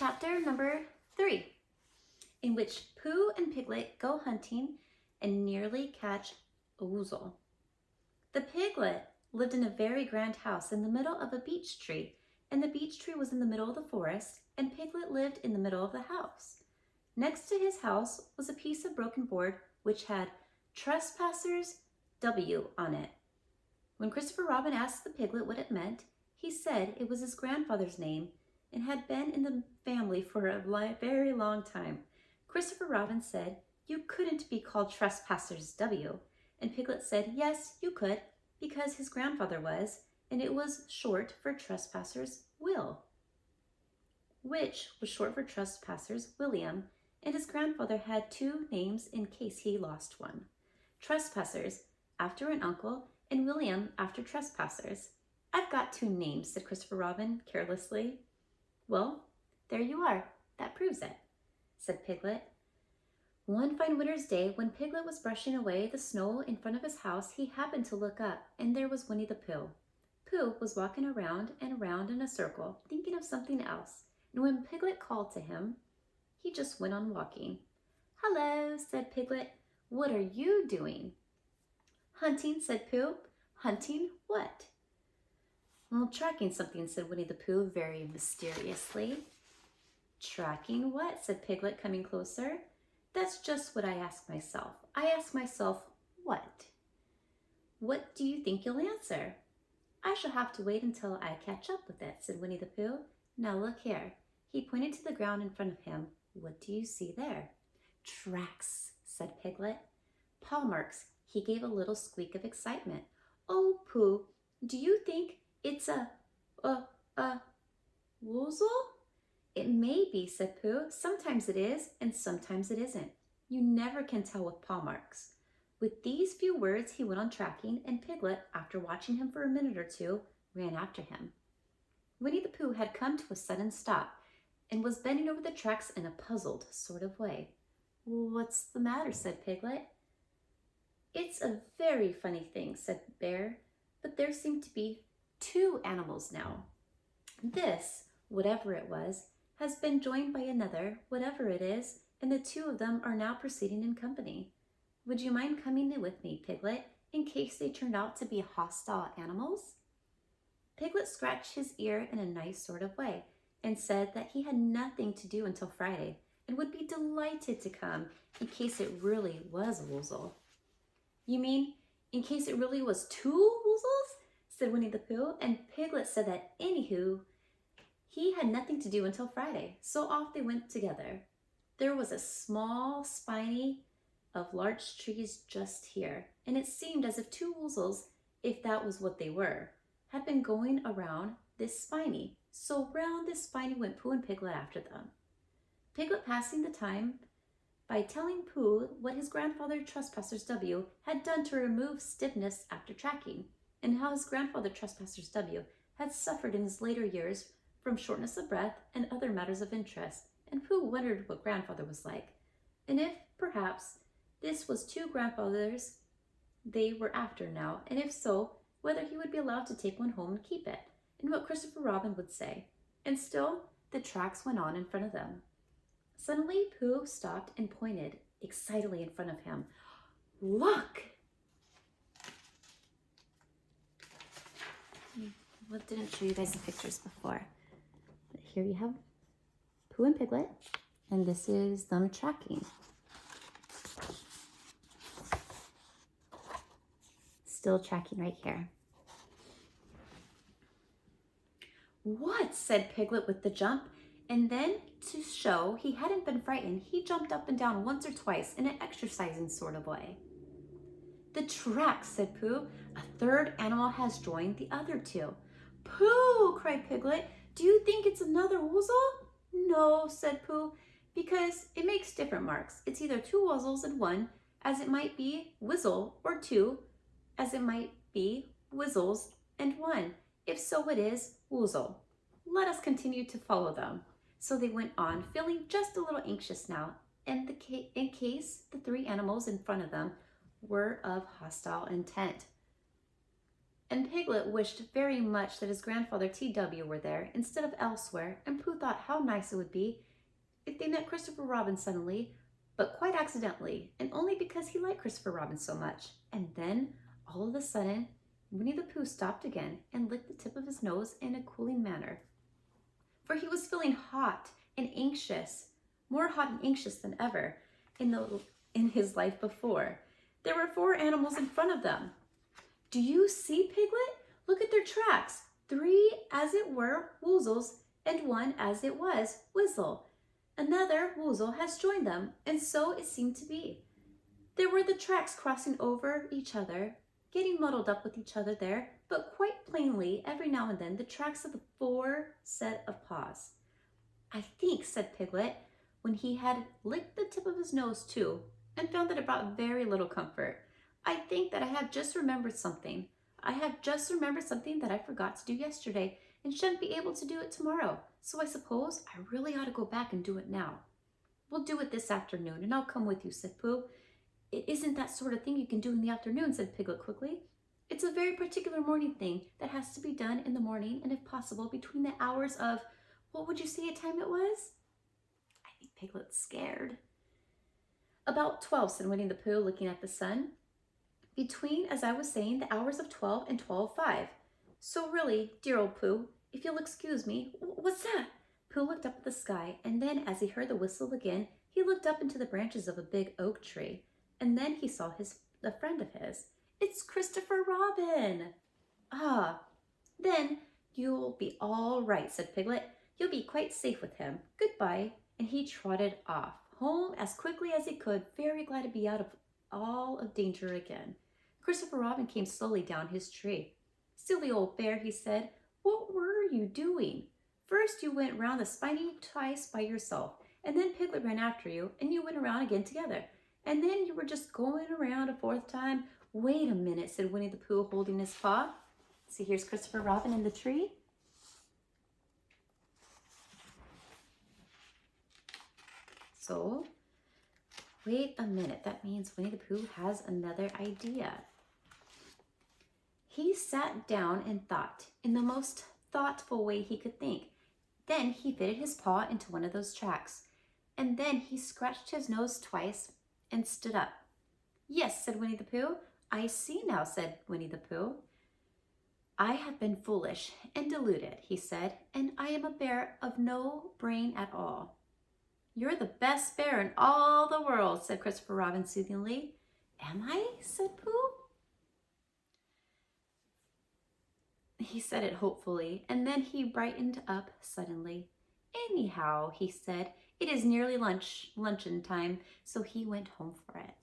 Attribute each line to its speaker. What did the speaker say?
Speaker 1: chapter number 3, in which Pooh and Piglet go hunting and nearly catch a woozle. The piglet lived in a very grand house in the middle of a beech tree, and the beech tree was in the middle of the forest, and Piglet lived in the middle of the house. Next to his house was a piece of broken board which had Trespassers W on it. When Christopher Robin asked the piglet what it meant, he said it was his grandfather's name and had been in the family for a very long time. Christopher Robin said, "You couldn't be called Trespassers W." And Piglet said, "Yes, you could, because his grandfather was, and it was short for Trespassers Will, which was short for Trespassers William, and his grandfather had 2 names in case he lost one. Trespassers, after an uncle, and William after Trespassers. "I've got 2 names," said Christopher Robin carelessly. "Well, there you are. That proves it," said Piglet. One fine winter's day, when Piglet was brushing away the snow in front of his house, he happened to look up, and there was Winnie the Pooh. Pooh was walking around and around in a circle, thinking of something else, and when Piglet called to him, he just went on walking. "Hello," said Piglet. "What are you doing?" "Hunting," said Pooh. "Hunting what?" "Well, tracking something," said Winnie the Pooh very mysteriously. "Tracking what?" said Piglet, coming closer. "That's just what I ask myself. I ask myself, what? What do you think you'll answer?" "I shall have to wait until I catch up with it," said Winnie the Pooh. "Now look here." He pointed to the ground in front of him. "What do you see there?" "Tracks," said Piglet. "Paw marks." He gave a little squeak of excitement. "Oh, Pooh, do you think it's a woozle?" "It may be," said Pooh. "Sometimes it is, and sometimes it isn't. You never can tell with paw marks." With these few words, he went on tracking, and Piglet, after watching him for a minute or 2, ran after him. Winnie the Pooh had come to a sudden stop and was bending over the tracks in a puzzled sort of way. "What's the matter?" said Piglet. "It's a very funny thing," said Bear, "but there seem to be 2 animals now. This, whatever it was, has been joined by another, whatever it is, and the 2 of them are now proceeding in company. Would you mind coming in with me, Piglet, in case they turned out to be hostile animals?" Piglet scratched his ear in a nice sort of way and said that he had nothing to do until Friday and would be delighted to come in case it really was a woozle. "You mean in case it really was 2 woozles?" said Winnie the Pooh, and Piglet said that anywho, he had nothing to do until Friday, so off they went together. There was a small spiny of larch trees just here, and it seemed as if 2 woozles, if that was what they were, had been going around this spiny. So round this spiny went Pooh and Piglet after them. Piglet passing the time by telling Pooh what his grandfather Trespassers W had done to remove stiffness after tracking, and how his grandfather Trespassers W had suffered in his later years from shortness of breath and other matters of interest, and Pooh wondered what grandfather was like, and if, perhaps, this was 2 grandfathers they were after now, and if so, whether he would be allowed to take one home and keep it, and what Christopher Robin would say. And still, the tracks went on in front of them. Suddenly, Pooh stopped and pointed excitedly in front of him. "Look!" I didn't show you guys the pictures before. But here you have Pooh and Piglet, and this is them tracking. Still tracking right here. "What?" said Piglet with the jump, and then to show he hadn't been frightened, he jumped up and down once or twice in an exercising sort of way. "The tracks," said Pooh. "A 3rd animal has joined the other 2. "Pooh!" cried Piglet. "Do you think it's another woozle?" "No," said Pooh, "because it makes different marks. It's either 2 woozles and 1, as it might be whizzle, or 2, as it might be whizzles and 1. If so, it is woozle. Let us continue to follow them." So they went on, feeling just a little anxious now, in case the 3 animals in front of them were of hostile intent. and Piglet wished very much that his grandfather T.W. were there instead of elsewhere, and Pooh thought how nice it would be if they met Christopher Robin suddenly, but quite accidentally, and only because he liked Christopher Robin so much. And then, all of a sudden, Winnie the Pooh stopped again and licked the tip of his nose in a cooling manner. For he was feeling hot and anxious, more hot and anxious than ever in his life before. There were 4 animals in front of them. Do you see, Piglet? Look at their tracks. 3 as it were woozles, and 1 as it was whistle. Another woozle has joined them, and so it seemed to be. There were the tracks crossing over each other, getting muddled up with each other there, but quite plainly, every now and then, the tracks of the 4 set of paws. I think, said Piglet, when he had licked the tip of his nose too, and found that it brought very little comfort, I think that I have just remembered something. I have just remembered something that I forgot to do yesterday and shouldn't be able to do it tomorrow. So I suppose I really ought to go back and do it now. We'll do it this afternoon, and I'll come with you, said Pooh. It isn't that sort of thing you can do in the afternoon, said Piglet quickly. It's a very particular morning thing that has to be done in the morning, and if possible, between the hours of, what would you say a time it was? I think Piglet's scared. About 12, said Winnie the Pooh, looking at the sun. Between, as I was saying, the hours of 12 and 12:05. So really, dear old Pooh, if you'll excuse me, what's that? Pooh looked up at the sky, and then as he heard the whistle again, he looked up into the branches of a big oak tree, and then he saw a friend of his. It's Christopher Robin. Ah, then you'll be all right, said Piglet. You'll be quite safe with him. Goodbye. And he trotted off, home as quickly as he could, very glad to be out of all of danger again. Christopher Robin came slowly down his tree. Silly old bear, he said, what were you doing? First you went round the spiny twice by yourself, and then Piglet ran after you, and you went around again together. And then you were just going around a 4th time. Wait a minute, said Winnie the Pooh, holding his paw. See, here's Christopher Robin in the tree. So, wait a minute. That means Winnie the Pooh has another idea. He sat down and thought in the most thoughtful way he could think. Then he fitted his paw into one of those tracks. And then he scratched his nose twice and stood up. Yes, said Winnie the Pooh. I see now, said Winnie the Pooh. I have been foolish and deluded, he said, and I am a bear of no brain at all. You're the best bear in all the world, said Christopher Robin soothingly. Am I? Said Pooh. He said it hopefully, and then he brightened up suddenly. Anyhow, he said, it is nearly luncheon time, so he went home for it.